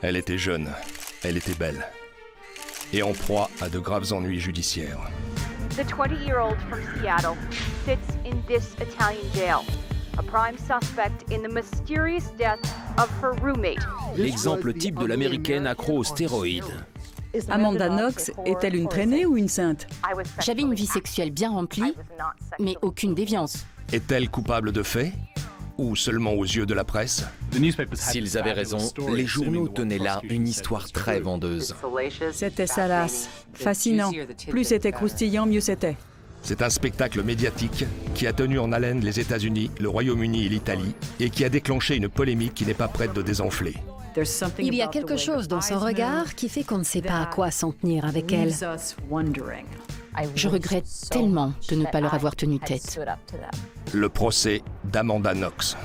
Elle était jeune, elle était belle, et en proie à de graves ennuis judiciaires. The 20-year-old from Seattle sits in this Italian jail, a prime suspect in the mysterious death of her roommate. L'exemple type de l'américaine accro aux stéroïdes. Amanda Knox est-elle une traînée ou une sainte? J'avais une vie sexuelle bien remplie, mais aucune déviance. Est-elle coupable de faits? Ou seulement aux yeux de la presse? S'ils avaient raison, les journaux tenaient là une histoire très vendeuse. C'était salace, fascinant. Plus c'était croustillant, mieux c'était. C'est un spectacle médiatique qui a tenu en haleine les États-Unis, le Royaume-Uni et l'Italie, et qui a déclenché une polémique qui n'est pas prête de désenfler. Il y a quelque chose dans son regard qui fait qu'on ne sait pas à quoi s'en tenir avec elle. Je regrette tellement de ne pas leur avoir tenu tête. Le procès d'Amanda Knox.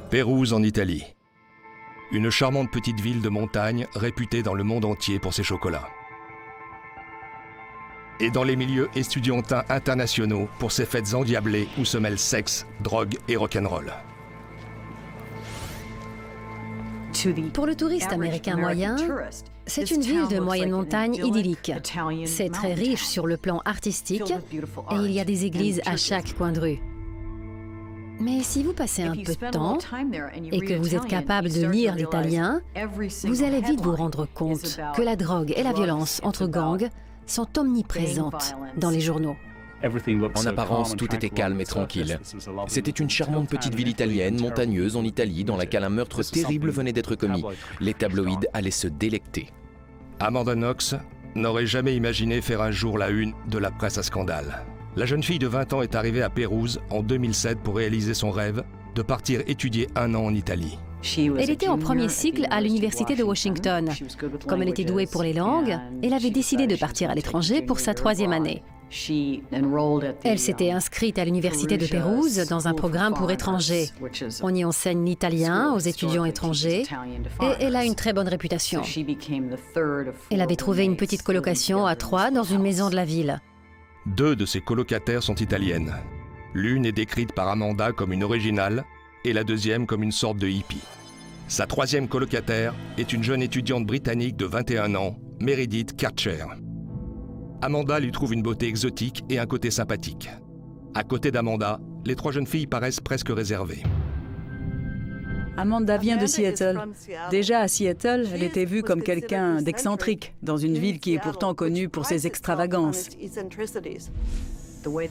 Pérouse en Italie. Une charmante petite ville de montagne réputée dans le monde entier pour ses chocolats. Et dans les milieux estudiantins internationaux pour ses fêtes endiablées où se mêlent sexe, drogue et rock'n'roll. Pour le touriste américain moyen, c'est une ville de moyenne montagne idyllique. C'est très riche sur le plan artistique et il y a des églises à chaque coin de rue. Mais si vous passez un peu de temps et que vous êtes capable de lire l'italien, vous allez vite vous rendre compte que la drogue et la violence entre gangs sont omniprésentes dans les journaux. En apparence, tout était calme et tranquille. C'était une charmante petite ville italienne, montagneuse en Italie, dans laquelle un meurtre terrible venait d'être commis. Les tabloïds allaient se délecter. Amanda Knox n'aurait jamais imaginé faire un jour la une de la presse à scandale. La jeune fille de 20 ans est arrivée à Pérouse en 2007 pour réaliser son rêve de partir étudier 1 an en Italie. Elle était en premier cycle à l'université de Washington. Comme elle était douée pour les langues, elle avait décidé de partir à l'étranger pour sa 3e année. Elle s'était inscrite à l'université de Pérouse dans un programme pour étrangers. On y enseigne l'italien aux étudiants étrangers et elle a une très bonne réputation. Elle avait trouvé une petite colocation à 3 dans une maison de la ville. 2 de ses colocataires sont italiennes. L'une est décrite par Amanda comme une originale et la deuxième comme une sorte de hippie. Sa 3e colocataire est une jeune étudiante britannique de 21 ans, Meredith Karcher. Amanda lui trouve une beauté exotique et un côté sympathique. À côté d'Amanda, les 3 jeunes filles paraissent presque réservées. Amanda vient de Seattle. Déjà à Seattle, elle était vue comme quelqu'un d'excentrique, dans une ville qui est pourtant connue pour ses extravagances.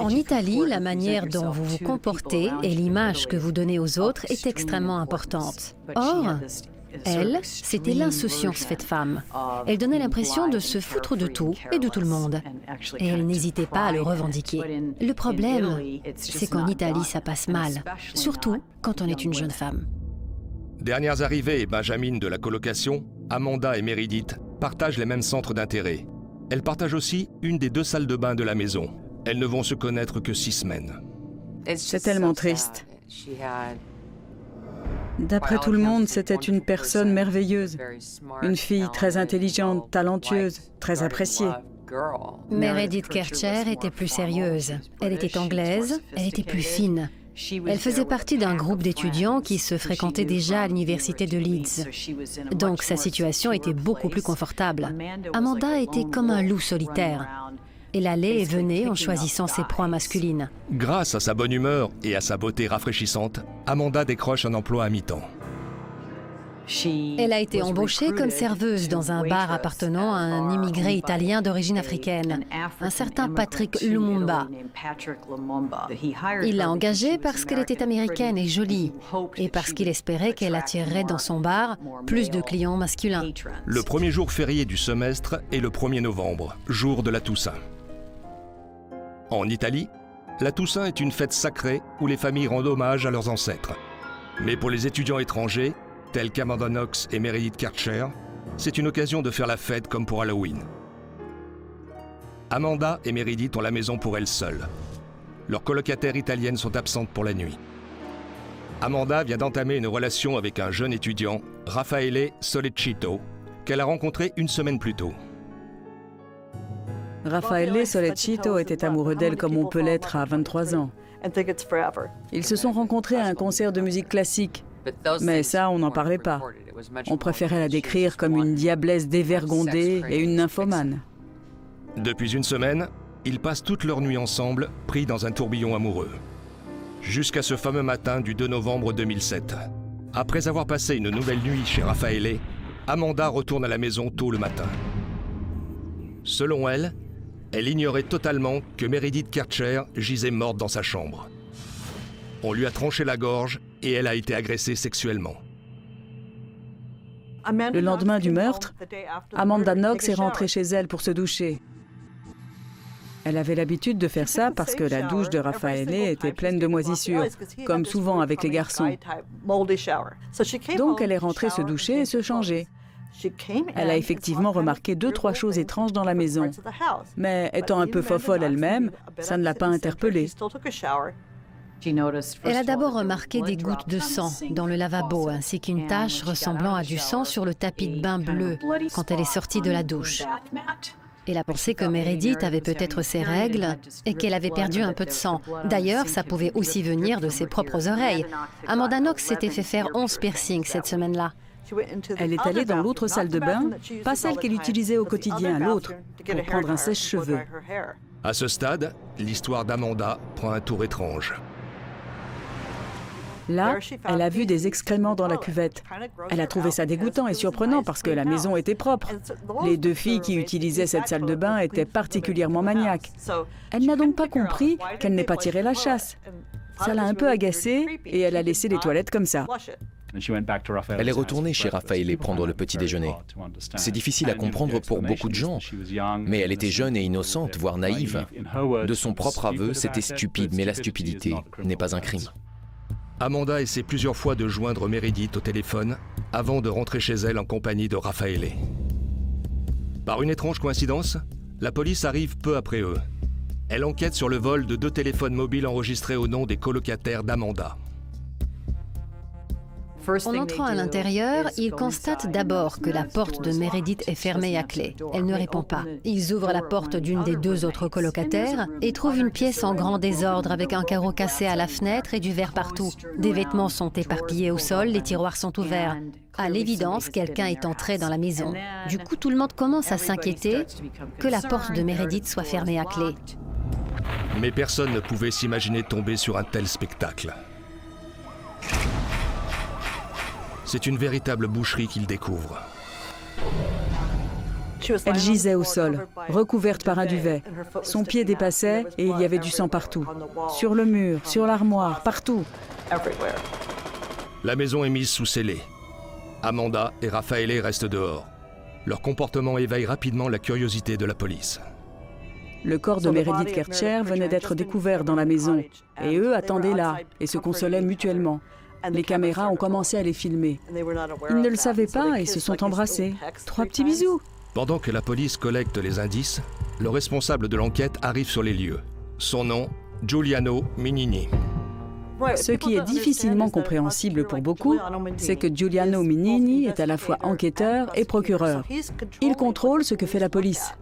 En Italie, la manière dont vous vous comportez et l'image que vous donnez aux autres est extrêmement importante. Or, elle, c'était l'insouciance faite femme. Elle donnait l'impression de se foutre de tout et de tout le monde. Et elle n'hésitait pas à le revendiquer. Le problème, c'est qu'en Italie, ça passe mal. Surtout quand on est une jeune femme. Dernières arrivées et Benjamin de la colocation, Amanda et Meredith partagent les mêmes centres d'intérêt. Elles partagent aussi une des 2 salles de bain de la maison. Elles ne vont se connaître que 6 semaines. C'est tellement triste. D'après tout le monde, c'était une personne merveilleuse. Une fille très intelligente, talentueuse, très appréciée. Meredith Karcher était plus sérieuse. Elle était anglaise, elle était plus fine. Elle faisait partie d'un groupe d'étudiants qui se fréquentaient déjà à l'université de Leeds. Donc sa situation était beaucoup plus confortable. Amanda était comme un loup solitaire. Elle allait et venait en choisissant ses proies masculines. Grâce à sa bonne humeur et à sa beauté rafraîchissante, Amanda décroche un emploi à mi-temps. Elle a été embauchée comme serveuse dans un bar appartenant à un immigré italien d'origine africaine, un certain Patrick Lumumba. Il l'a engagée parce qu'elle était américaine et jolie, et parce qu'il espérait qu'elle attirerait dans son bar plus de clients masculins. Le premier jour férié du semestre est le 1er novembre, jour de la Toussaint. En Italie, la Toussaint est une fête sacrée où les familles rendent hommage à leurs ancêtres. Mais pour les étudiants étrangers, tels qu'Amanda Knox et Meredith Karcher, c'est une occasion de faire la fête comme pour Halloween. Amanda et Meredith ont la maison pour elles seules. leurs colocataires italiennes sont absentes pour la nuit. Amanda vient d'entamer une relation avec un jeune étudiant, Raffaele Solecito, qu'elle a rencontré une semaine plus tôt. Raffaele Solecito était amoureux d'elle comme on peut l'être à 23 ans. Ils se sont rencontrés à un concert de musique classique, mais ça, on n'en parlait pas. On préférait la décrire comme une diablesse dévergondée et une nymphomane. Depuis une semaine, ils passent toute leur nuit ensemble, pris dans un tourbillon amoureux. Jusqu'à ce fameux matin du 2 novembre 2007. Après avoir passé une nouvelle nuit chez Raffaele, Amanda retourne à la maison tôt le matin. Selon elle, elle ignorait totalement que Meredith Kercher gisait morte dans sa chambre. On lui a tranché la gorge et elle a été agressée sexuellement. Le lendemain du meurtre, Amanda Knox est rentrée chez elle pour se doucher. Elle avait l'habitude de faire ça parce que la douche de Raffaele était pleine de moisissures, comme souvent avec les garçons. Donc elle est rentrée se doucher et se changer. Elle a effectivement remarqué 2-3 choses étranges dans la maison. Mais étant un peu fofolle elle-même, ça ne l'a pas interpellée. Elle a d'abord remarqué des gouttes de sang dans le lavabo ainsi qu'une tache ressemblant à du sang sur le tapis de bain bleu quand elle est sortie de la douche. Elle a pensé que Meredith avait peut-être ses règles et qu'elle avait perdu un peu de sang. D'ailleurs, ça pouvait aussi venir de ses propres oreilles. Amanda Knox s'était fait faire 11 piercings cette semaine-là. Elle est allée dans l'autre salle de bain, pas celle qu'elle utilisait au quotidien, l'autre, pour prendre un sèche-cheveux. À ce stade, l'histoire d'Amanda prend un tour étrange. Là, elle a vu des excréments dans la cuvette. Elle a trouvé ça dégoûtant et surprenant parce que la maison était propre. Les 2 filles qui utilisaient cette salle de bain étaient particulièrement maniaques. Elle n'a donc pas compris qu'elle n'ait pas tiré la chasse. Ça l'a un peu agacée et elle a laissé les toilettes comme ça. Elle est retournée chez Raffaele prendre le petit déjeuner. C'est difficile à comprendre pour beaucoup de gens, mais elle était jeune et innocente, voire naïve. De son propre aveu, c'était stupide, mais la stupidité n'est pas un crime. Amanda essaie plusieurs fois de joindre Meredith au téléphone avant de rentrer chez elle en compagnie de Raffaele. Par une étrange coïncidence, la police arrive peu après eux. Elle enquête sur le vol de 2 téléphones mobiles enregistrés au nom des colocataires d'Amanda. En entrant à l'intérieur, ils constatent d'abord que la porte de Meredith est fermée à clé. Elle ne répond pas. Ils ouvrent la porte d'une des 2 autres colocataires et trouvent une pièce en grand désordre avec un carreau cassé à la fenêtre et du verre partout. Des vêtements sont éparpillés au sol, les tiroirs sont ouverts. À l'évidence, quelqu'un est entré dans la maison. Du coup, tout le monde commence à s'inquiéter que la porte de Meredith soit fermée à clé. Mais personne ne pouvait s'imaginer tomber sur un tel spectacle. C'est une véritable boucherie qu'ils découvrent. Elle gisait au sol, recouverte par un duvet. Son pied dépassait et il y avait du sang partout. Sur le mur, sur l'armoire, partout. La maison est mise sous scellé. Amanda et Raffaele restent dehors. Leur comportement éveille rapidement la curiosité de la police. Le corps de Meredith Kercher venait d'être découvert dans la maison. Et eux attendaient là et se consolaient mutuellement. Les caméras ont commencé à les filmer. Ils ne le savaient pas et se sont embrassés. 3 petits bisous. Pendant que la police collecte les indices, le responsable de l'enquête arrive sur les lieux. Son nom, Giuliano Minini. Ce qui est difficilement compréhensible pour beaucoup, c'est que Giuliano Minini est à la fois enquêteur et procureur. Il contrôle ce que fait la police.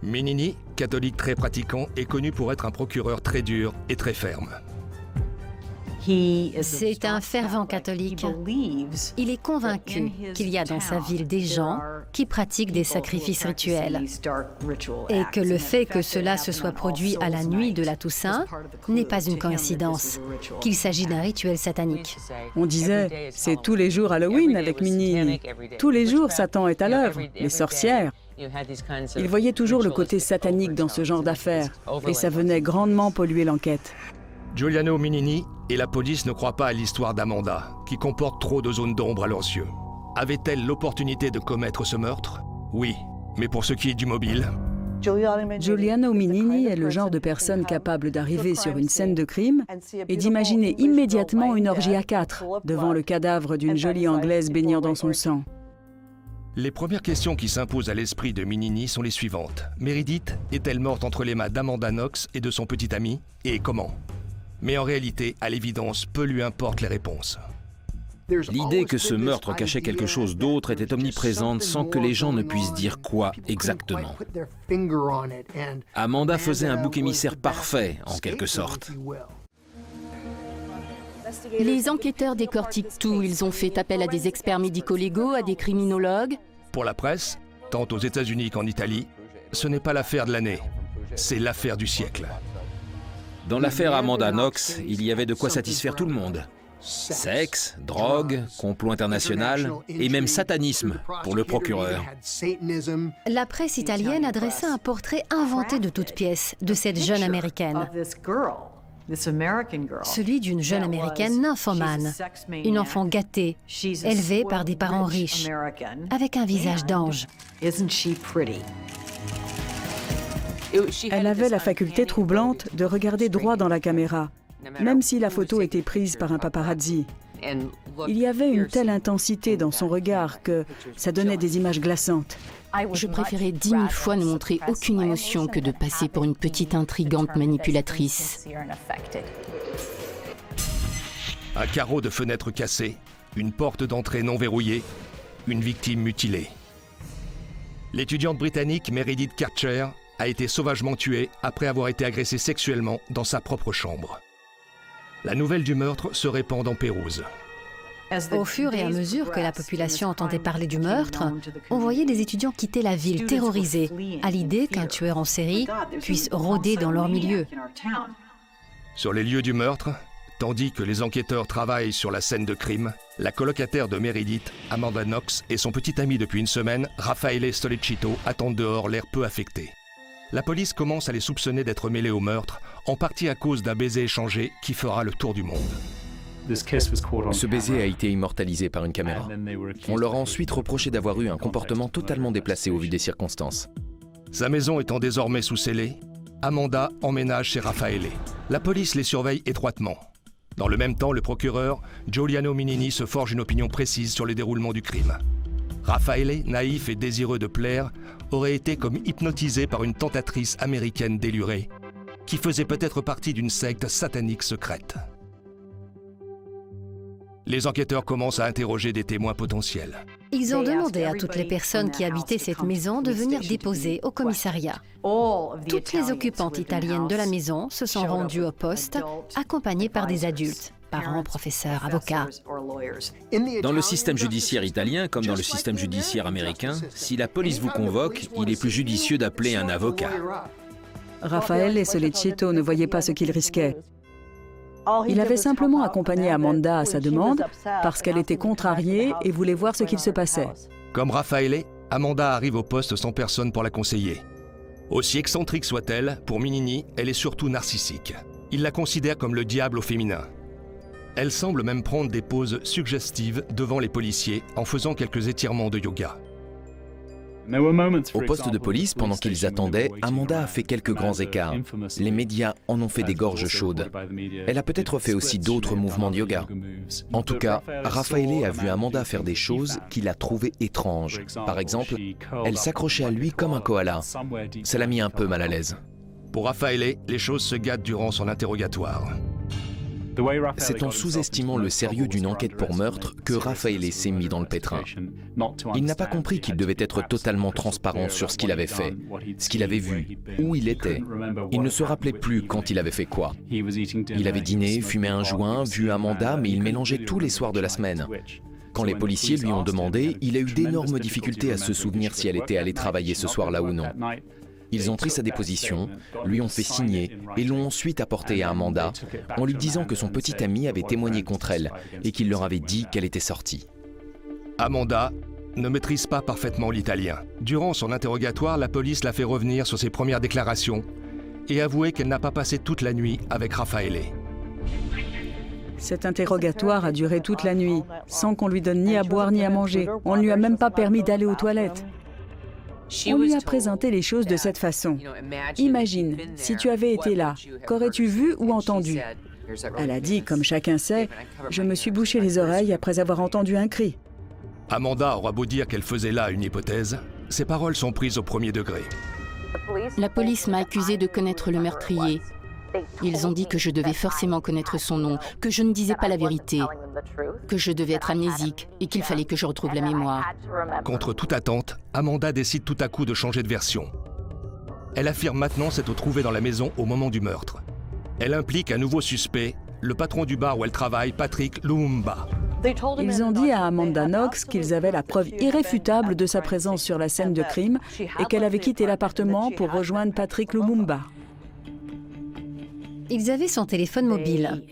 Minini, catholique très pratiquant, est connu pour être un procureur très dur et très ferme. C'est un fervent catholique. Il est convaincu qu'il y a dans sa ville des gens qui pratiquent des sacrifices rituels et que le fait que cela se soit produit à la nuit de la Toussaint n'est pas une coïncidence, qu'il s'agit d'un rituel satanique. On disait, c'est tous les jours Halloween avec Minnie. Tous les jours, Satan est à l'œuvre, les sorcières. Il voyait toujours le côté satanique dans ce genre d'affaires et ça venait grandement polluer l'enquête. Giuliano Minini et la police ne croient pas à l'histoire d'Amanda, qui comporte trop de zones d'ombre à leurs yeux. Avait-elle l'opportunité de commettre ce meurtre? Oui, mais pour ce qui est du mobile... Giuliano Minini est le genre de personne capable d'arriver sur une scène de crime et d'imaginer immédiatement une orgie à 4 devant le cadavre d'une jolie Anglaise baignant dans son sang. Les premières questions qui s'imposent à l'esprit de Minini sont les suivantes. Meredith est-elle morte entre les mains d'Amanda Knox et de son petit ami? Et comment? Mais en réalité, à l'évidence, peu lui importe les réponses. L'idée que ce meurtre cachait quelque chose d'autre était omniprésente sans que les gens ne puissent dire quoi exactement. Amanda faisait un bouc émissaire parfait, en quelque sorte. Les enquêteurs décortiquent tout. Ils ont fait appel à des experts médico-légaux, à des criminologues. Pour la presse, tant aux États-Unis qu'en Italie, ce n'est pas l'affaire de l'année, c'est l'affaire du siècle. Dans l'affaire Amanda Knox, il y avait de quoi satisfaire tout le monde. Sexe, drogue, complot international et même satanisme pour le procureur. La presse italienne a dressé un portrait inventé de toutes pièces de cette jeune Américaine. Celui d'une jeune Américaine nymphomane, une enfant gâtée, élevée par des parents riches, avec un visage d'ange. Elle avait la faculté troublante de regarder droit dans la caméra, même si la photo était prise par un paparazzi. Il y avait une telle intensité dans son regard que ça donnait des images glaçantes. Je préférais 10 000 fois ne montrer aucune émotion que de passer pour une petite intrigante manipulatrice. Un carreau de fenêtre cassé, une porte d'entrée non verrouillée, une victime mutilée. L'étudiante britannique Meredith Karcher a été sauvagement tuée après avoir été agressée sexuellement dans sa propre chambre. La nouvelle du meurtre se répand dans Pérouse. Au fur et à mesure que la population entendait parler du meurtre, on voyait des étudiants quitter la ville terrorisés à l'idée qu'un tueur en série puisse rôder dans leur milieu. Sur les lieux du meurtre, tandis que les enquêteurs travaillent sur la scène de crime, la colocataire de Meredith, Amanda Knox, et son petit ami depuis une semaine, Raffaele Solecito, attendent dehors l'air peu affecté. La police commence à les soupçonner d'être mêlés au meurtre, en partie à cause d'un baiser échangé qui fera le tour du monde. Ce baiser a été immortalisé par une caméra. On leur a ensuite reproché d'avoir eu un comportement totalement déplacé au vu des circonstances. Sa maison étant désormais sous scellé, Amanda emménage chez Raffaele. La police les surveille étroitement. Dans le même temps, le procureur, Giuliano Minini, se forge une opinion précise sur le déroulement du crime. Raffaele, naïf et désireux de plaire, aurait été comme hypnotisé par une tentatrice américaine délurée, qui faisait peut-être partie d'une secte satanique secrète. Les enquêteurs commencent à interroger des témoins potentiels. Ils ont demandé à toutes les personnes qui habitaient cette maison de venir déposer au commissariat. Toutes les occupantes italiennes de la maison se sont rendues au poste, accompagnées par des adultes, parents, professeurs, avocats. Dans le système judiciaire italien, comme dans le système judiciaire américain, si la police vous convoque, il est plus judicieux d'appeler un avocat. Raffaele Solecito ne voyait pas ce qu'il risquait. Il avait simplement accompagné Amanda à sa demande parce qu'elle était contrariée et voulait voir ce qu'il se passait. Comme Raffaele, Amanda arrive au poste sans personne pour la conseiller. Aussi excentrique soit-elle, pour Minini, elle est surtout narcissique. Il la considère comme le diable au féminin. Elle semble même prendre des poses suggestives devant les policiers en faisant quelques étirements de yoga. Au poste de police, pendant qu'ils attendaient, Amanda a fait quelques grands écarts. Les médias en ont fait des gorges chaudes. Elle a peut-être fait aussi d'autres mouvements de yoga. En tout cas, Raffaele a vu Amanda faire des choses qu'il a trouvées étranges. Par exemple, elle s'accrochait à lui comme un koala. Ça l'a mis un peu mal à l'aise. Pour Raffaele, les choses se gâtent durant son interrogatoire. C'est en sous-estimant le sérieux d'une enquête pour meurtre que Raffaele s'est mis dans le pétrin. Il n'a pas compris qu'il devait être totalement transparent sur ce qu'il avait fait, ce qu'il avait vu, où il était. Il ne se rappelait plus quand il avait fait quoi. Il avait dîné, fumé un joint, vu Amanda, mais il mélangeait tous les soirs de la semaine. Quand les policiers lui ont demandé, il a eu d'énormes difficultés à se souvenir si elle était allée travailler ce soir-là ou non. Ils ont pris sa déposition, lui ont fait signer et l'ont ensuite apporté à Amanda en lui disant que son petit ami avait témoigné contre elle et qu'il leur avait dit qu'elle était sortie. Amanda ne maîtrise pas parfaitement l'italien. Durant son interrogatoire, la police l'a fait revenir sur ses premières déclarations et avouer qu'elle n'a pas passé toute la nuit avec Raffaele. Cet interrogatoire a duré toute la nuit, sans qu'on lui donne ni à boire ni à manger. On ne lui a même pas permis d'aller aux toilettes. On lui a présenté les choses de cette façon. Imagine, si tu avais été là, qu'aurais-tu vu ou entendu? Elle a dit, comme chacun sait, « Je me suis bouché les oreilles après avoir entendu un cri ». Amanda aura beau dire qu'elle faisait là une hypothèse, ses paroles sont prises au premier degré. La police m'a accusé de connaître le meurtrier. Ils ont dit que je devais forcément connaître son nom, que je ne disais pas la vérité, que je devais être amnésique et qu'il fallait que je retrouve la mémoire. Contre toute attente, Amanda décide tout à coup de changer de version. Elle affirme maintenant s'être trouvée dans la maison au moment du meurtre. Elle implique un nouveau suspect, le patron du bar où elle travaille, Patrick Lumumba. Ils ont dit à Amanda Knox qu'ils avaient la preuve irréfutable de sa présence sur la scène de crime et qu'elle avait quitté l'appartement pour rejoindre Patrick Lumumba. Ils avaient son téléphone mobile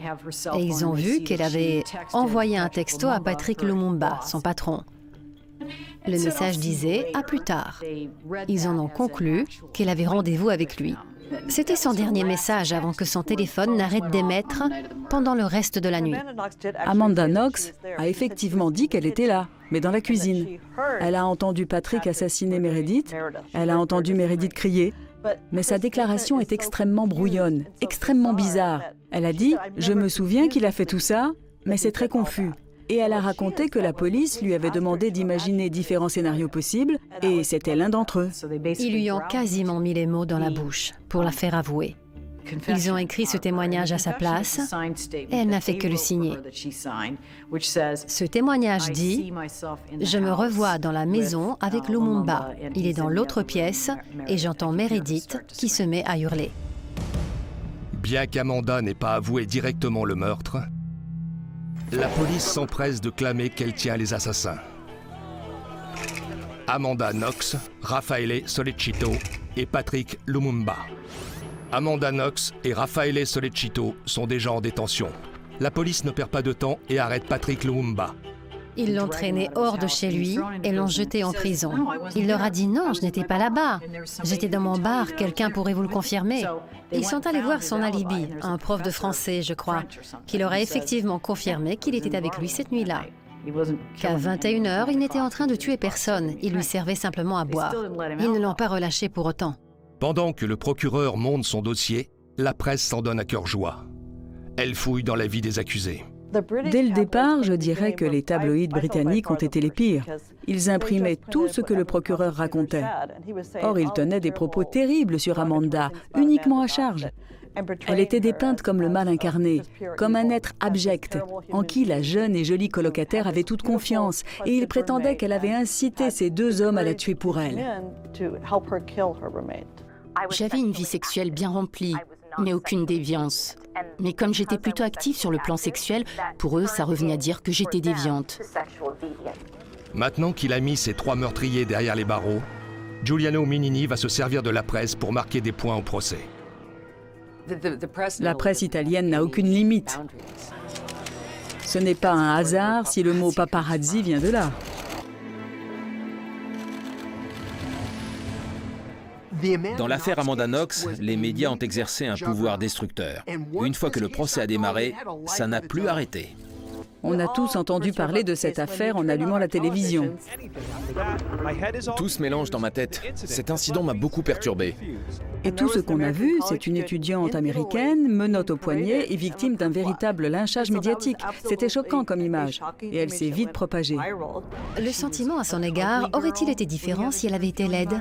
et ils ont vu qu'elle avait envoyé un texto à Patrick Lumumba, son patron. Le message disait « à plus tard ». Ils en ont conclu qu'elle avait rendez-vous avec lui. C'était son dernier message avant que son téléphone n'arrête d'émettre pendant le reste de la nuit. Amanda Knox a effectivement dit qu'elle était là, mais dans la cuisine. Elle a entendu Patrick assassiner Meredith, elle a entendu Meredith crier, mais sa déclaration est extrêmement brouillonne, extrêmement bizarre. Elle a dit « Je me souviens qu'il a fait tout ça, mais c'est très confus ». Et elle a raconté que la police lui avait demandé d'imaginer différents scénarios possibles, et c'était l'un d'entre eux. Ils lui ont quasiment mis les mots dans la bouche pour la faire avouer. Ils ont écrit ce témoignage à sa place, et elle n'a fait que le signer. Ce témoignage dit « Je me revois dans la maison avec Lumumba. Il est dans l'autre pièce, et j'entends Meredith qui se met à hurler. » Bien qu'Amanda n'ait pas avoué directement le meurtre, la police s'empresse de clamer qu'elle tient les assassins. Amanda Knox, Raffaele Sollecito et Patrick Lumumba. Amanda Knox et Raffaele Sollecito sont déjà en détention. La police ne perd pas de temps et arrête Patrick Lumumba. Ils l'ont traîné hors de chez lui et l'ont jeté en prison. Il leur a dit « Non, je n'étais pas là-bas. J'étais dans mon bar, quelqu'un pourrait vous le confirmer. » Ils sont allés voir son alibi, un prof de français, je crois, qui leur a effectivement confirmé qu'il était avec lui cette nuit-là. Qu'à 21h, il n'était en train de tuer personne, il lui servait simplement à boire. Ils ne l'ont pas relâché pour autant. Pendant que le procureur monte son dossier, la presse s'en donne à cœur joie. Elle fouille dans la vie des accusés. Dès le départ, je dirais que les tabloïds britanniques ont été les pires. Ils imprimaient tout ce que le procureur racontait. Or, ils tenaient des propos terribles sur Amanda, uniquement à charge. Elle était dépeinte comme le mal incarné, comme un être abject, en qui la jeune et jolie colocataire avait toute confiance, et ils prétendaient qu'elle avait incité ces deux hommes à la tuer pour elle. J'avais une vie sexuelle bien remplie, mais aucune déviance. Mais comme j'étais plutôt active sur le plan sexuel, pour eux, ça revenait à dire que j'étais déviante. Maintenant qu'il a mis ses 3 meurtriers derrière les barreaux, Giuliano Minini va se servir de la presse pour marquer des points au procès. La presse italienne n'a aucune limite. Ce n'est pas un hasard si le mot paparazzi vient de là. Dans l'affaire Amanda Knox, les médias ont exercé un pouvoir destructeur. Une fois que le procès a démarré, ça n'a plus arrêté. On a tous entendu parler de cette affaire en allumant la télévision. Tout se mélange dans ma tête. Cet incident m'a beaucoup perturbé. Et tout ce qu'on a vu, c'est une étudiante américaine, menotte au poignet et victime d'un véritable lynchage médiatique. C'était choquant comme image, et elle s'est vite propagée. Le sentiment à son égard aurait-il été différent si elle avait été laide ?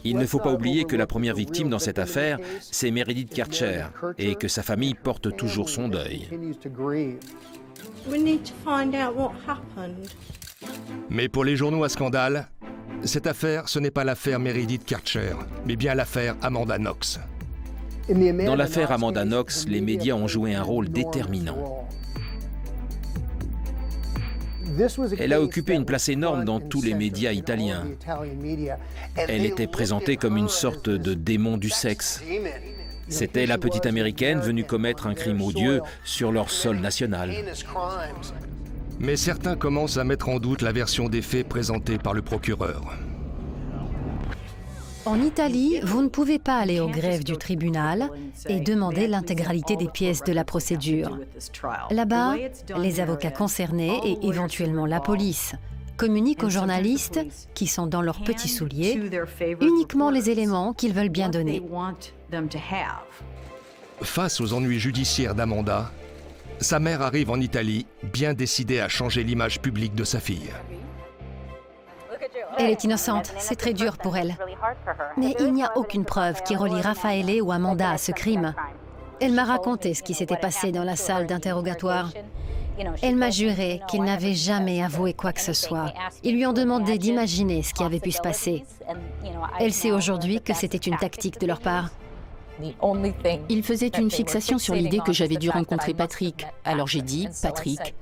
Il ne faut pas oublier que la première victime dans cette affaire, c'est Meredith Kercher, et que sa famille porte toujours son deuil. Mais pour les journaux à scandale, cette affaire, ce n'est pas l'affaire Meredith Kercher, mais bien l'affaire Amanda Knox. Dans l'affaire Amanda Knox, les médias ont joué un rôle déterminant. Elle a occupé une place énorme dans tous les médias italiens. Elle était présentée comme une sorte de démon du sexe. C'était la petite américaine venue commettre un crime odieux sur leur sol national. Mais certains commencent à mettre en doute la version des faits présentée par le procureur. En Italie, vous ne pouvez pas aller au greffe du tribunal et demander l'intégralité des pièces de la procédure. Là-bas, les avocats concernés et éventuellement la police communiquent aux journalistes, qui sont dans leurs petits souliers, uniquement les éléments qu'ils veulent bien donner. Face aux ennuis judiciaires d'Amanda, sa mère arrive en Italie, bien décidée à changer l'image publique de sa fille. Elle est innocente, c'est très dur pour elle. Mais il n'y a aucune preuve qui relie Raffaele ou Amanda à ce crime. Elle m'a raconté ce qui s'était passé dans la salle d'interrogatoire. Elle m'a juré qu'il n'avait jamais avoué quoi que ce soit. Ils lui ont demandé d'imaginer ce qui avait pu se passer. Elle sait aujourd'hui que c'était une tactique de leur part. Ils faisaient une fixation sur l'idée que j'avais dû rencontrer Patrick. Alors j'ai dit « Patrick ».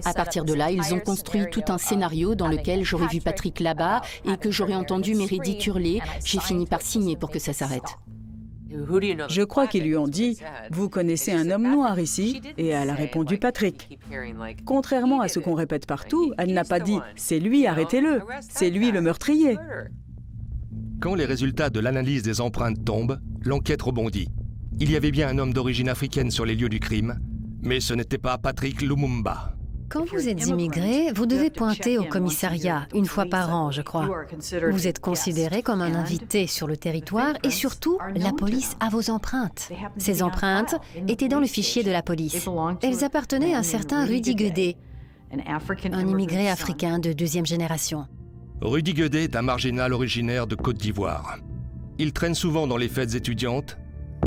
À partir de là, ils ont construit tout un scénario dans lequel j'aurais vu Patrick là-bas et que j'aurais entendu Meredith hurler. J'ai fini par signer pour que ça s'arrête. Je crois qu'ils lui ont dit « Vous connaissez un homme noir ici ?» et elle a répondu « Patrick ». Contrairement à ce qu'on répète partout, elle n'a pas dit « C'est lui, arrêtez-le », c'est lui le meurtrier. Quand les résultats de l'analyse des empreintes tombent, l'enquête rebondit. Il y avait bien un homme d'origine africaine sur les lieux du crime, mais ce n'était pas Patrick Lumumba. Quand vous êtes immigré, vous devez pointer au commissariat une fois par an, je crois. Vous êtes considéré comme un invité sur le territoire et surtout, la police a vos empreintes. Ces empreintes étaient dans le fichier de la police. Elles appartenaient à un certain Rudy Guedet, un immigré africain de 2e génération. Rudy Guedet est un marginal originaire de Côte d'Ivoire. Il traîne souvent dans les fêtes étudiantes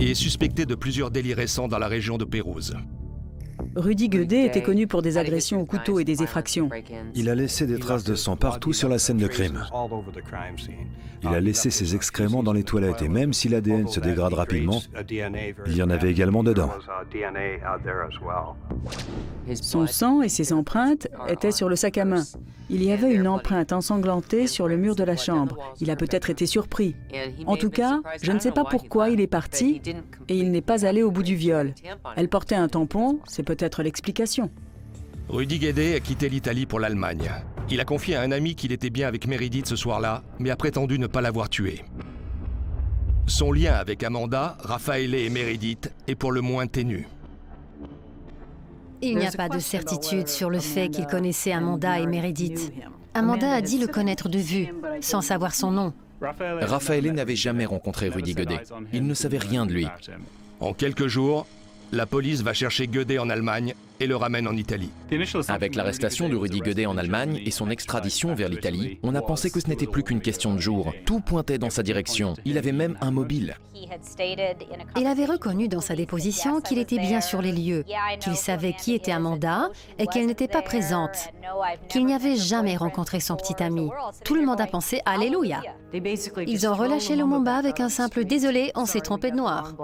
et est suspecté de plusieurs délits récents dans la région de Pérouse. Rudy Guedet était connu pour des agressions au couteau et des effractions. Il a laissé des traces de sang partout sur la scène de crime. Il a laissé ses excréments dans les toilettes et même si l'ADN se dégrade rapidement, il y en avait également dedans. Son sang et ses empreintes étaient sur le sac à main. Il y avait une empreinte ensanglantée sur le mur de la chambre. Il a peut-être été surpris. En tout cas, je ne sais pas pourquoi il est parti et il n'est pas allé au bout du viol. Elle portait un tampon, c'est peut-être l'explication. Rudy Guedet a quitté l'Italie pour l'Allemagne. Il a confié à un ami qu'il était bien avec Meredith ce soir-là, mais a prétendu ne pas l'avoir tuée. Son lien avec Amanda, Raffaele et Meredith est pour le moins ténu. Il n'y a pas de certitude sur le fait qu'il connaissait Amanda et Meredith. Amanda a dit le connaître de vue, sans savoir son nom. Raffaele n'avait jamais rencontré Rudy Guedet. Il ne savait rien de lui. En quelques jours, la police va chercher Guedet en Allemagne et le ramène en Italie. Avec l'arrestation de Rudy Guedet en Allemagne et son extradition vers l'Italie, on a pensé que ce n'était plus qu'une question de jours. Tout pointait dans sa direction. Il avait même un mobile. Il avait reconnu dans sa déposition qu'il était bien sur les lieux, qu'il savait qui était Amanda et qu'elle n'était pas présente, qu'il n'y avait jamais rencontré son petit ami. Tout le monde a pensé « Alléluia ». Ils ont relâché Lumumba avec un simple « Désolé, on s'est trompé de noir ».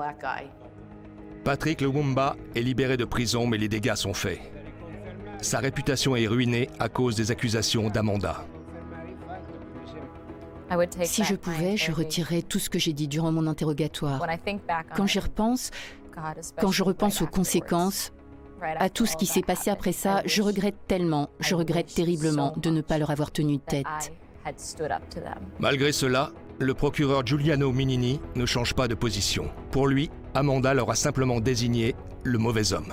Patrick Lumumba est libéré de prison, mais les dégâts sont faits. Sa réputation est ruinée à cause des accusations d'Amanda. Si je pouvais, je retirerais tout ce que j'ai dit durant mon interrogatoire. Quand j'y repense, quand je repense aux conséquences, à tout ce qui s'est passé après ça, je regrette tellement, je regrette terriblement de ne pas leur avoir tenu tête. Malgré cela, le procureur Giuliano Minini ne change pas de position. Pour lui, Amanda leur a simplement désigné le mauvais homme.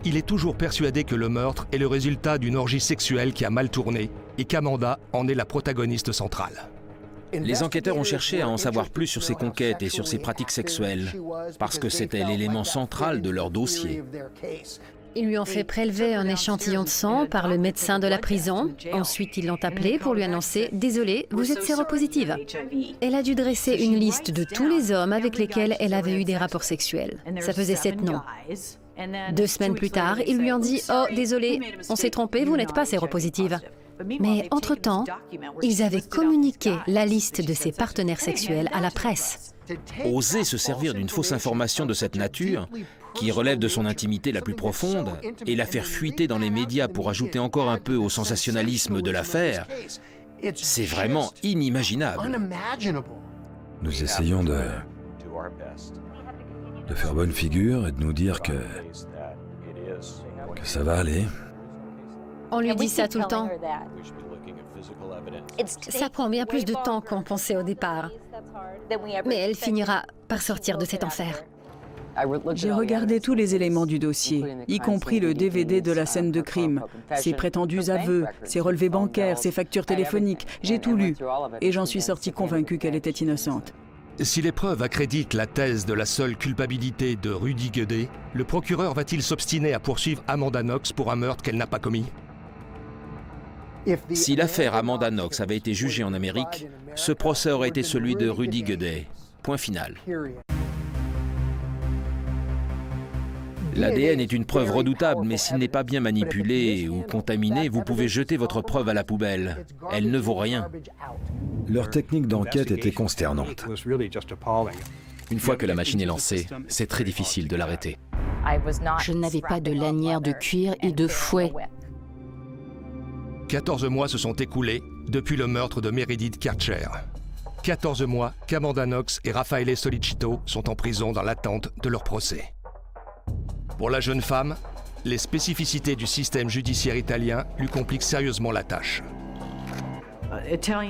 Il est toujours persuadé que le meurtre est le résultat d'une orgie sexuelle qui a mal tourné et qu'Amanda en est la protagoniste centrale. Les enquêteurs ont cherché à en savoir plus sur ses conquêtes et sur ses pratiques sexuelles, parce que c'était l'élément central de leur dossier. Ils lui ont fait prélever un échantillon de sang par le médecin de la prison. Ensuite, ils l'ont appelée pour lui annoncer « Désolé, vous êtes séropositive ». Elle a dû dresser une liste de tous les hommes avec lesquels elle avait eu des rapports sexuels. Ça faisait 7 noms. 2 semaines plus tard, ils lui ont dit « Oh, désolé, on s'est trompé, vous n'êtes pas séropositive ». Mais entre-temps, ils avaient communiqué la liste de ses partenaires sexuels à la presse. Oser se servir d'une fausse information de cette nature, qui relève de son intimité la plus profonde, et la faire fuiter dans les médias pour ajouter encore un peu au sensationnalisme de l'affaire, c'est vraiment inimaginable. Nous essayons de faire bonne figure et de nous dire que ça va aller. On lui dit ça tout le temps. Ça prend bien plus de temps qu'on pensait au départ. Mais elle finira par sortir de cet enfer. J'ai regardé tous les éléments du dossier, y compris le DVD de la scène de crime, ses prétendus aveux, ses relevés bancaires, ses factures téléphoniques. J'ai tout lu et j'en suis sorti convaincu qu'elle était innocente. Si les preuves accréditent la thèse de la seule culpabilité de Rudy Guedet, le procureur va-t-il s'obstiner à poursuivre Amanda Knox pour un meurtre qu'elle n'a pas commis ? Si l'affaire Amanda Knox avait été jugée en Amérique, ce procès aurait été celui de Rudy Guedet. Point final. L'ADN est une preuve redoutable, mais s'il n'est pas bien manipulé ou contaminé, vous pouvez jeter votre preuve à la poubelle. Elle ne vaut rien. Leur technique d'enquête était consternante. Une fois que la machine est lancée, c'est très difficile de l'arrêter. Je n'avais pas de lanière de cuir et de fouet. 14 mois se sont écoulés depuis le meurtre de Meredith Kercher. 14 mois qu'Amanda Knox et Raffaele Sollicito sont en prison dans l'attente de leur procès. Pour la jeune femme, les spécificités du système judiciaire italien lui compliquent sérieusement la tâche.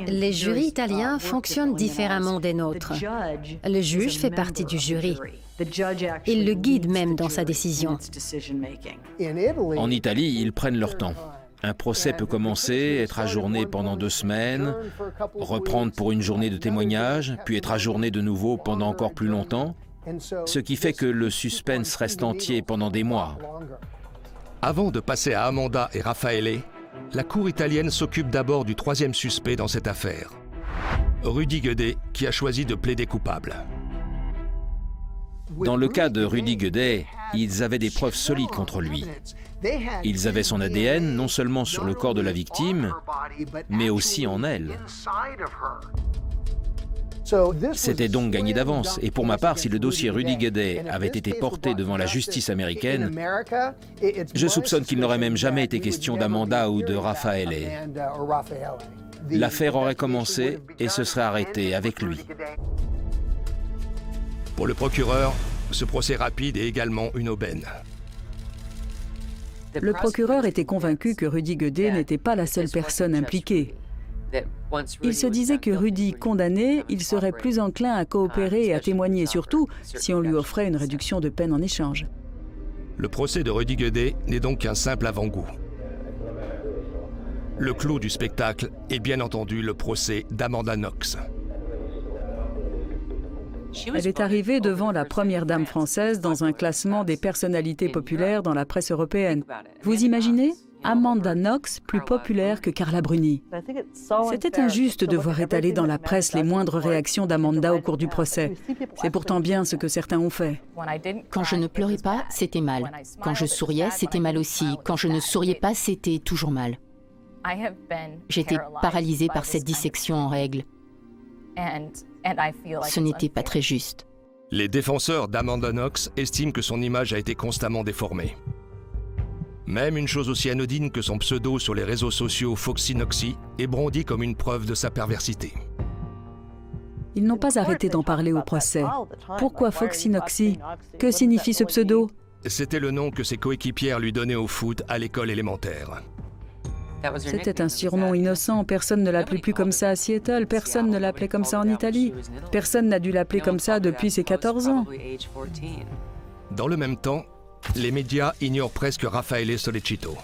Les jurys italiens fonctionnent différemment des nôtres. Le juge fait partie du jury. Il le guide même dans sa décision. En Italie, ils prennent leur temps. Un procès peut commencer, être ajourné pendant 2 semaines, reprendre pour une journée de témoignage, puis être ajourné de nouveau pendant encore plus longtemps, ce qui fait que le suspense reste entier pendant des mois. Avant de passer à Amanda et Raffaele, la cour italienne s'occupe d'abord du 3e suspect dans cette affaire, Rudy Guedet, qui a choisi de plaider coupable. Dans le cas de Rudy Guedet, ils avaient des preuves solides contre lui. Ils avaient son ADN non seulement sur le corps de la victime, mais aussi en elle. C'était donc gagné d'avance. Et pour ma part, si le dossier Rudy Guedet avait été porté devant la justice américaine, je soupçonne qu'il n'aurait même jamais été question d'Amanda ou de Raffaele. L'affaire aurait commencé et se serait arrêtée avec lui. Pour le procureur, ce procès rapide est également une aubaine. Le procureur était convaincu que Rudy Guedet n'était pas la seule personne impliquée. Il se disait que Rudy condamné, il serait plus enclin à coopérer et à témoigner, surtout si on lui offrait une réduction de peine en échange. Le procès de Rudy Guedet n'est donc qu'un simple avant-goût. Le clou du spectacle est bien entendu le procès d'Amanda Knox. Elle est arrivée devant la première dame française dans un classement des personnalités populaires dans la presse européenne. Vous imaginez ? Amanda Knox plus populaire que Carla Bruni. C'était injuste de voir étaler dans la presse les moindres réactions d'Amanda au cours du procès. C'est pourtant bien ce que certains ont fait. Quand je ne pleurais pas, c'était mal. Quand je souriais, c'était mal aussi. Quand je ne souriais pas, c'était toujours mal. J'étais paralysée par cette dissection en règle. Ce n'était pas très juste. Les défenseurs d'Amanda Knox estiment que son image a été constamment déformée. Même une chose aussi anodine que son pseudo sur les réseaux sociaux Foxy Knoxy est brandi comme une preuve de sa perversité. Ils n'ont pas arrêté d'en parler au procès. Pourquoi Foxy Knoxy ? Que signifie ce pseudo ? C'était le nom que ses coéquipières lui donnaient au foot à l'école élémentaire. C'était un surnom innocent, personne ne l'appelait plus comme ça à Seattle, personne ne l'appelait comme ça en Italie. Personne n'a dû l'appeler comme ça depuis ses 14 ans. Dans le même temps, les médias ignorent presque Raffaele Sollicito.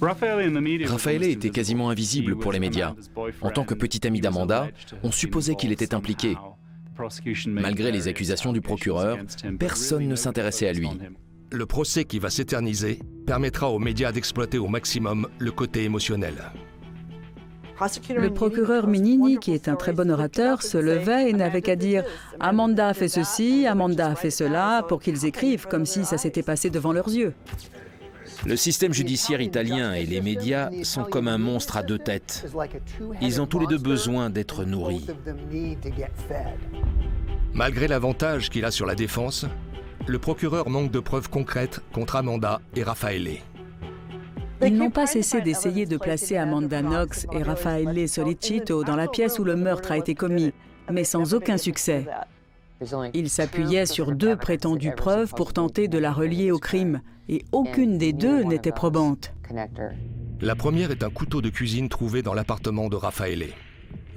Raffaele était quasiment invisible pour les médias. En tant que petit ami d'Amanda, on supposait qu'il était impliqué. Malgré les accusations du procureur, personne ne s'intéressait à lui. Le procès qui va s'éterniser permettra aux médias d'exploiter au maximum le côté émotionnel. Le procureur Mignini, qui est un très bon orateur, se levait et n'avait qu'à dire « Amanda a fait ceci, Amanda a fait cela » pour qu'ils écrivent comme si ça s'était passé devant leurs yeux. Le système judiciaire italien et les médias sont comme un monstre à 2 têtes. Ils ont tous les 2 besoin d'être nourris. Malgré l'avantage qu'il a sur la défense, le procureur manque de preuves concrètes contre Amanda et Raffaele. Ils n'ont pas cessé d'essayer de placer Amanda Knox et Raffaele Sollicito dans la pièce où le meurtre a été commis, mais sans aucun succès. Ils s'appuyaient sur 2 prétendues preuves pour tenter de la relier au crime, et aucune des 2 n'était probante. La première est un couteau de cuisine trouvé dans l'appartement de Raffaele.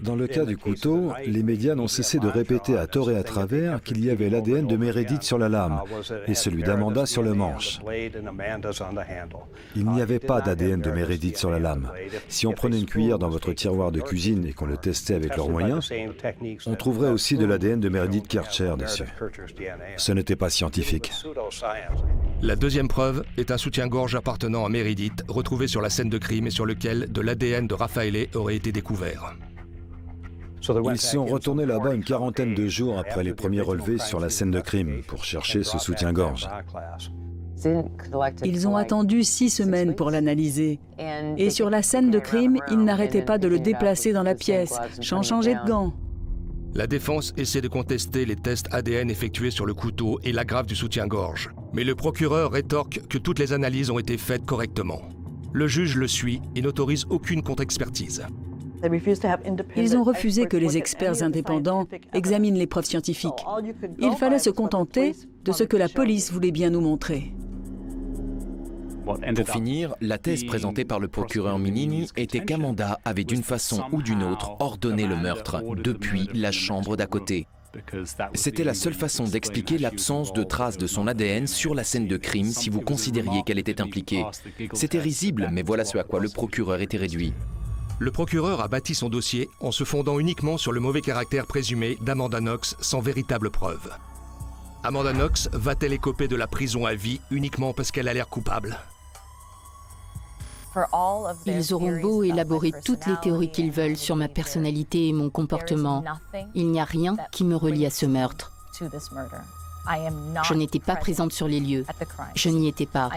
Dans le cas du couteau, les médias n'ont cessé de répéter à tort et à travers qu'il y avait l'ADN de Meredith sur la lame et celui d'Amanda sur le manche. Il n'y avait pas d'ADN de Meredith sur la lame. Si on prenait une cuillère dans votre tiroir de cuisine et qu'on le testait avec leurs moyens, on trouverait aussi de l'ADN de Meredith Kercher dessus. Ce n'était pas scientifique. La deuxième preuve est un soutien-gorge appartenant à Meredith, retrouvé sur la scène de crime et sur lequel de l'ADN de Raffaele aurait été découvert. Ils sont retournés là-bas une quarantaine de jours après les premiers relevés sur la scène de crime pour chercher ce soutien-gorge. Ils ont attendu 6 semaines pour l'analyser. Et sur la scène de crime, ils n'arrêtaient pas de le déplacer dans la pièce, sans changer de gants. La défense essaie de contester les tests ADN effectués sur le couteau et l'agrafe du soutien-gorge. Mais le procureur rétorque que toutes les analyses ont été faites correctement. Le juge le suit et n'autorise aucune contre-expertise. Ils ont refusé que les experts indépendants examinent les preuves scientifiques. Il fallait se contenter de ce que la police voulait bien nous montrer. Pour finir, la thèse présentée par le procureur Mignini était qu'Amanda avait d'une façon ou d'une autre ordonné le meurtre depuis la chambre d'à côté. C'était la seule façon d'expliquer l'absence de traces de son ADN sur la scène de crime si vous considériez qu'elle était impliquée. C'était risible, mais voilà ce à quoi le procureur était réduit. Le procureur a bâti son dossier en se fondant uniquement sur le mauvais caractère présumé d'Amanda Knox sans véritable preuve. Amanda Knox va-t-elle écoper de la prison à vie uniquement parce qu'elle a l'air coupable ? Ils auront beau élaborer toutes les théories qu'ils veulent sur ma personnalité et mon comportement. Il n'y a rien qui me relie à ce meurtre. Je n'étais pas présente sur les lieux. Je n'y étais pas.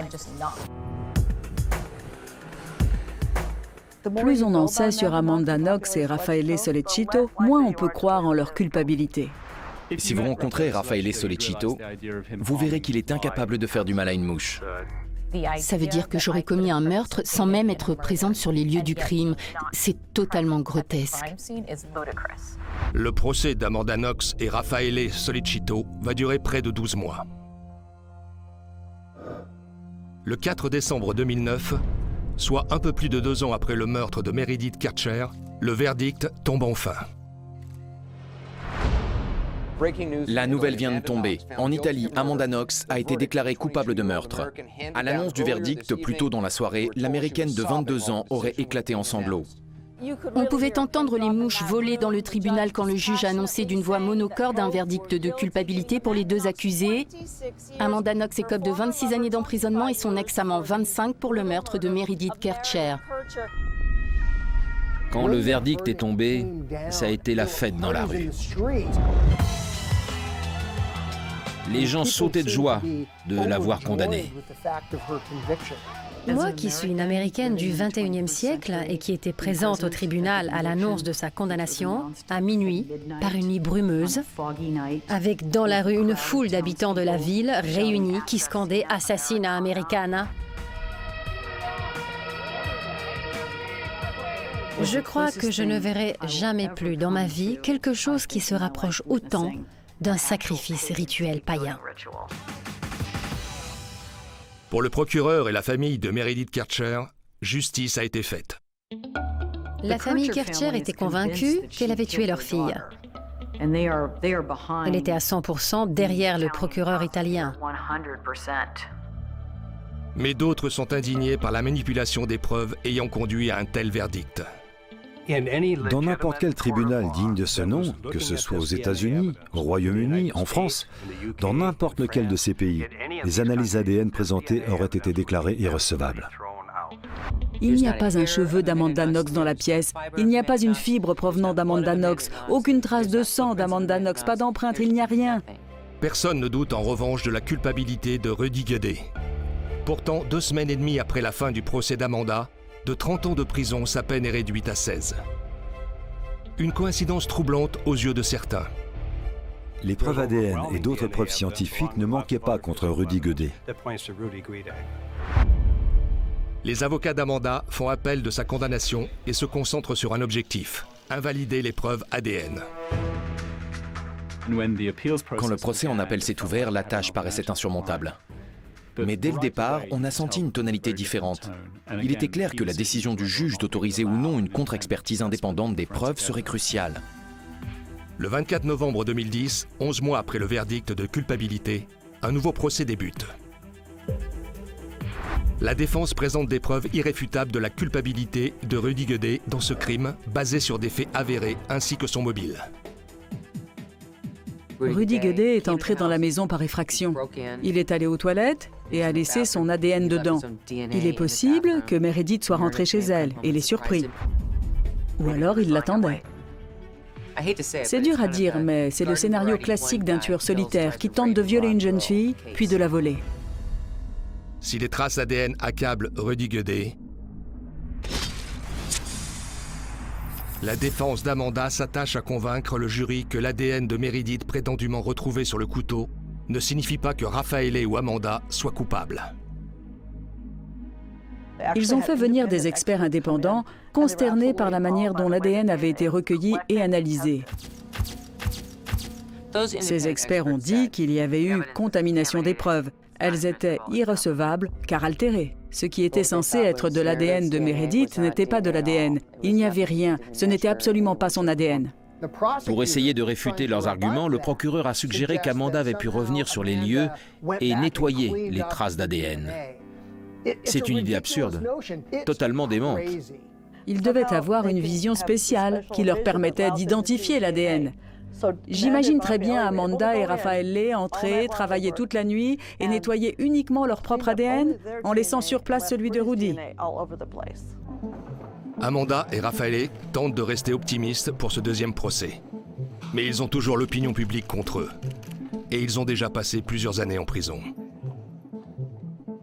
Plus on en sait sur Amanda Knox et Raffaele Sollecito, moins on peut croire en leur culpabilité. Si vous rencontrez Raffaele Sollecito, vous verrez qu'il est incapable de faire du mal à une mouche. Ça veut dire que j'aurais commis un meurtre sans même être présente sur les lieux du crime. C'est totalement grotesque. Le procès d'Amanda Knox et Raffaele Sollecito va durer près de 12 mois. Le 4 décembre 2009, soit un peu plus de 2 ans après le meurtre de Meredith Kercher, le verdict tombe enfin. La nouvelle vient de tomber. En Italie, Amanda Knox a été déclarée coupable de meurtre. À l'annonce du verdict, plus tôt dans la soirée, l'Américaine de 22 ans aurait éclaté en sanglots. On pouvait entendre les mouches voler dans le tribunal quand le juge a annoncé d'une voix monocorde un verdict de culpabilité pour les 2 accusés. Amanda Knox écope de 26 années d'emprisonnement et son ex-amant 25 pour le meurtre de Meredith Kercher. Quand le verdict est tombé, ça a été la fête dans la rue. Les gens sautaient de joie de l'avoir condamnée. Moi, qui suis une Américaine du 21e siècle et qui était présente au tribunal à l'annonce de sa condamnation, à minuit, par une nuit brumeuse, avec dans la rue une foule d'habitants de la ville réunis qui scandaient « Assassina Americana ». Je crois que je ne verrai jamais plus dans ma vie quelque chose qui se rapproche autant d'un sacrifice rituel païen. Pour le procureur et la famille de Meredith Kercher, justice a été faite. La famille Kercher était convaincue qu'elle avait tué leur fille. Elle était à 100% derrière le procureur italien. Mais d'autres sont indignés par la manipulation des preuves ayant conduit à un tel verdict. Dans n'importe quel tribunal digne de ce nom, que ce soit aux États-Unis, au Royaume-Uni, en France, dans n'importe lequel de ces pays, les analyses ADN présentées auraient été déclarées irrecevables. Il n'y a pas un cheveu d'Amanda Knox dans la pièce. Il n'y a pas une fibre provenant d'Amanda Knox. Aucune trace de sang d'Amanda Knox. Pas d'empreinte, il n'y a rien. Personne ne doute en revanche de la culpabilité de Rudy Guedet. Pourtant, 2 semaines et demie après la fin du procès d'Amanda, de 30 ans de prison, sa peine est réduite à 16. Une coïncidence troublante aux yeux de certains. Les preuves ADN et d'autres preuves scientifiques ne manquaient pas contre Rudy Guedet. Les avocats d'Amanda font appel de sa condamnation et se concentrent sur un objectif, invalider les preuves ADN. Quand le procès en appel s'est ouvert, la tâche paraissait insurmontable. Mais dès le départ, on a senti une tonalité différente. Il était clair que la décision du juge d'autoriser ou non une contre-expertise indépendante des preuves serait cruciale. Le 24 novembre 2010, 11 mois après le verdict de culpabilité, un nouveau procès débute. La défense présente des preuves irréfutables de la culpabilité de Rudy Guedet dans ce crime, basé sur des faits avérés ainsi que son mobile. Rudy Guedet est entré dans la maison par effraction. Il est allé aux toilettes et a laissé son ADN dedans. Il est possible que Meredith soit rentrée chez elle et l'ait surpris. Ou alors il l'attendait. C'est dur à dire, mais c'est le scénario classique d'un tueur solitaire qui tente de violer une jeune fille, puis de la voler. Si les traces ADN accablent Rudy Guedet, la défense d'Amanda s'attache à convaincre le jury que l'ADN de Meredith prétendument retrouvé sur le couteau ne signifie pas que Raffaele ou Amanda soient coupables. Ils ont fait venir des experts indépendants, consternés par la manière dont l'ADN avait été recueilli et analysé. Ces experts ont dit qu'il y avait eu contamination des preuves. Elles étaient irrecevables car altérées. Ce qui était censé être de l'ADN de Meredith n'était pas de l'ADN. Il n'y avait rien, ce n'était absolument pas son ADN. Pour essayer de réfuter leurs arguments, le procureur a suggéré qu'Amanda avait pu revenir sur les lieux et nettoyer les traces d'ADN. C'est une idée absurde, totalement démente. Ils devaient avoir une vision spéciale qui leur permettait d'identifier l'ADN. J'imagine très bien Amanda et Raffaele entrer, travailler toute la nuit et nettoyer uniquement leur propre ADN en laissant sur place celui de Rudy. Amanda et Raffaele tentent de rester optimistes pour ce deuxième procès. Mais ils ont toujours l'opinion publique contre eux. Et ils ont déjà passé plusieurs années en prison.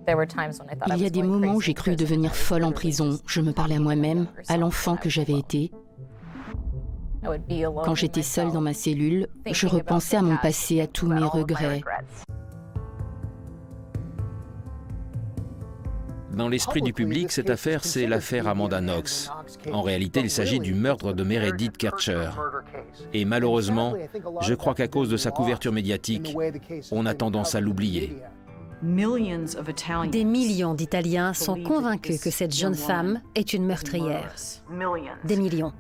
Il y a des moments où j'ai cru devenir folle en prison. Je me parlais à moi-même, à l'enfant que j'avais été. Quand j'étais seule dans ma cellule, je repensais à mon passé, à tous mes regrets. Dans l'esprit du public, cette affaire, c'est l'affaire Amanda Knox. En réalité, il s'agit du meurtre de Meredith Kercher. Et malheureusement, je crois qu'à cause de sa couverture médiatique, on a tendance à l'oublier. Des millions d'Italiens sont convaincus que cette jeune femme est une meurtrière. Des millions.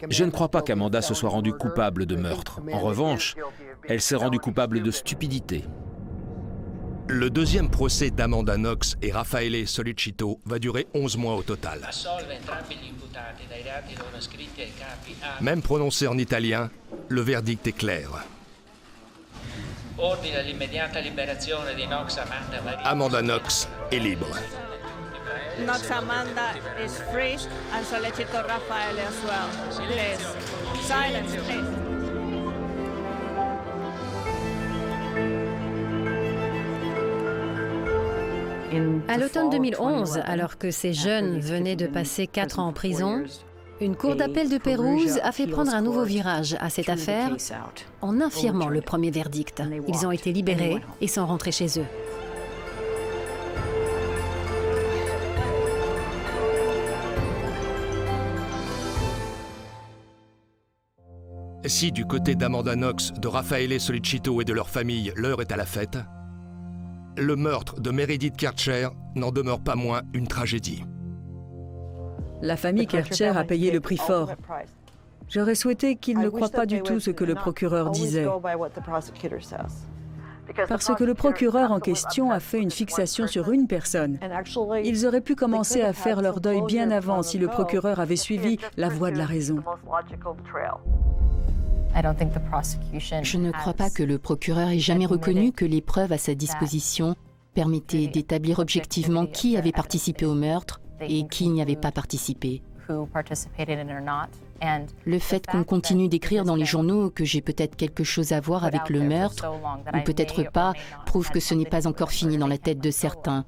Je ne crois pas qu'Amanda se soit rendue coupable de meurtre. En revanche, elle s'est rendue coupable de stupidité. Le deuxième procès d'Amanda Knox et Raffaele Solicito va durer 11 mois au total. Même prononcé en italien, le verdict est clair. Amanda Knox est libre. Knox Amanda is free and Solicito Raffaele as well. Please. Silence, please. À l'automne 2011, alors que ces jeunes venaient de passer 4 ans en prison, une cour d'appel de Pérouse a fait prendre un nouveau virage à cette affaire en infirmant le premier verdict. Ils ont été libérés et sont rentrés chez eux. Si du côté d'Amanda Knox, de Raffaele Solicito et de leur famille, l'heure est à la fête, le meurtre de Meredith Kercher n'en demeure pas moins une tragédie. La famille Kercher a payé le prix fort. J'aurais souhaité qu'ils ne croient pas du tout ce que le procureur disait. Parce que le procureur en question a fait une fixation sur une personne. Ils auraient pu commencer à faire leur deuil bien avant si le procureur avait suivi la voie de la raison. Je ne crois pas que le procureur ait jamais reconnu que les preuves à sa disposition permettaient d'établir objectivement qui avait participé au meurtre et qui n'y avait pas participé. Le fait qu'on continue d'écrire dans les journaux que j'ai peut-être quelque chose à voir avec le meurtre, ou peut-être pas, prouve que ce n'est pas encore fini dans la tête de certains.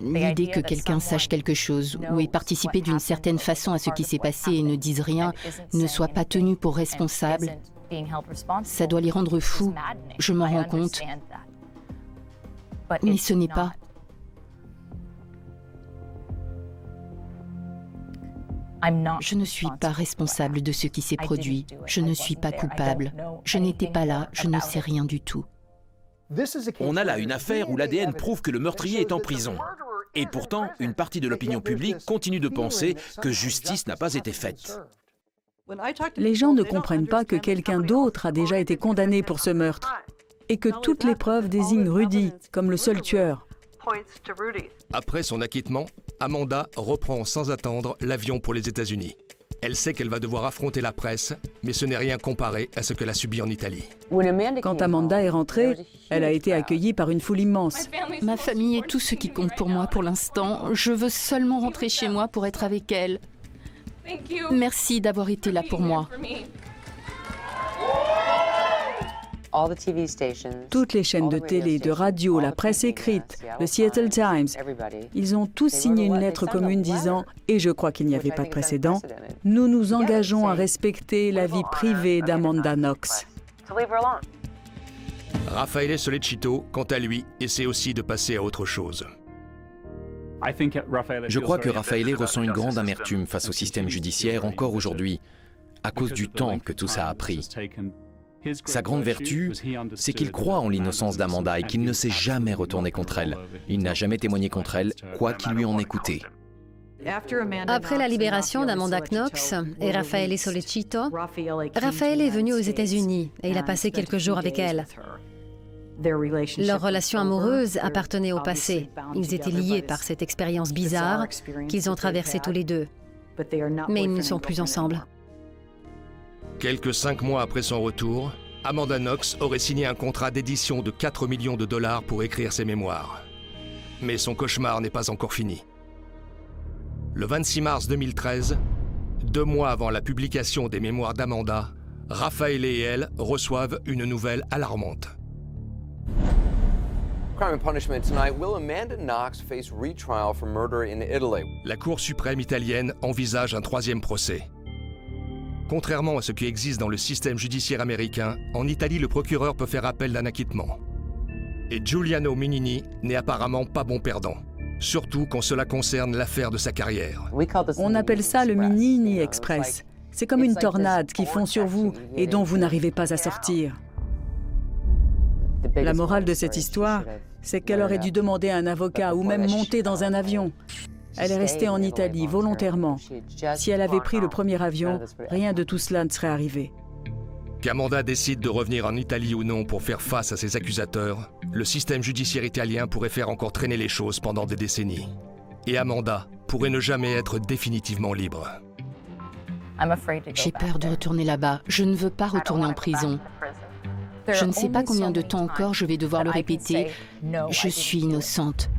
L'idée que quelqu'un sache quelque chose ou ait participé d'une certaine façon à ce qui s'est passé et ne dise rien, ne soit pas tenu pour responsable, ça doit les rendre fous, je m'en rends compte. Mais ce n'est pas. Je ne suis pas responsable de ce qui s'est produit. Je ne suis pas coupable. Je n'étais pas là. Je ne sais rien du tout. On a là une affaire où l'ADN prouve que le meurtrier est en prison. Et pourtant, une partie de l'opinion publique continue de penser que justice n'a pas été faite. Les gens ne comprennent pas que quelqu'un d'autre a déjà été condamné pour ce meurtre et que toutes les preuves désignent Rudy comme le seul tueur. Après son acquittement, Amanda reprend sans attendre l'avion pour les États-Unis. Elle sait qu'elle va devoir affronter la presse, mais ce n'est rien comparé à ce qu'elle a subi en Italie. Quand Amanda est rentrée, elle a été accueillie par une foule immense. Ma famille est tout ce qui compte pour moi pour l'instant. Je veux seulement rentrer chez moi pour être avec elle. Merci d'avoir été là pour moi. Toutes les chaînes de télé, de radio, la presse écrite, le Seattle Times, ils ont tous signé une lettre commune disant, et je crois qu'il n'y avait pas de précédent, « Nous nous engageons à respecter la vie privée d'Amanda Knox ». Raffaele Sollecito, quant à lui, essaie aussi de passer à autre chose. Je crois que Raffaele ressent une grande amertume face au système judiciaire encore aujourd'hui, à cause du temps que tout ça a pris. Sa grande vertu, c'est qu'il croit en l'innocence d'Amanda et qu'il ne s'est jamais retourné contre elle. Il n'a jamais témoigné contre elle, quoi qu'il lui en ait coûté. Après la libération d'Amanda Knox et Raffaele Sollecito, Raffaele est venu aux États-Unis et il a passé quelques jours avec elle. Leur relation amoureuse appartenait au passé. Ils étaient liés par cette expérience bizarre qu'ils ont traversée tous les deux. Mais ils ne sont plus ensemble. Quelques 5 mois après son retour, Amanda Knox aurait signé un contrat d'édition de 4 millions de dollars pour écrire ses mémoires. Mais son cauchemar n'est pas encore fini. Le 26 mars 2013, 2 mois avant la publication des mémoires d'Amanda, Raffaele et elle reçoivent une nouvelle alarmante. Crime and Punishment tonight. Will Amanda Knox face retrial for murder in Italy? La Cour suprême italienne envisage un 3e procès. Contrairement à ce qui existe dans le système judiciaire américain, en Italie, le procureur peut faire appel d'un acquittement. Et Giuliano Minini n'est apparemment pas bon perdant, surtout quand cela concerne l'affaire de sa carrière. On appelle ça le Minini Express. C'est comme une tornade qui fond sur vous et dont vous n'arrivez pas à sortir. La morale de cette histoire, c'est qu'elle aurait dû demander un avocat ou même monter dans un avion. Elle est restée en Italie volontairement. Si elle avait pris le premier avion, rien de tout cela ne serait arrivé. Qu'Amanda décide de revenir en Italie ou non pour faire face à ses accusateurs, le système judiciaire italien pourrait faire encore traîner les choses pendant des décennies. Et Amanda pourrait ne jamais être définitivement libre. J'ai peur de retourner là-bas. Je ne veux pas retourner en prison. Je ne sais pas combien de temps encore je vais devoir le répéter. Je suis innocente.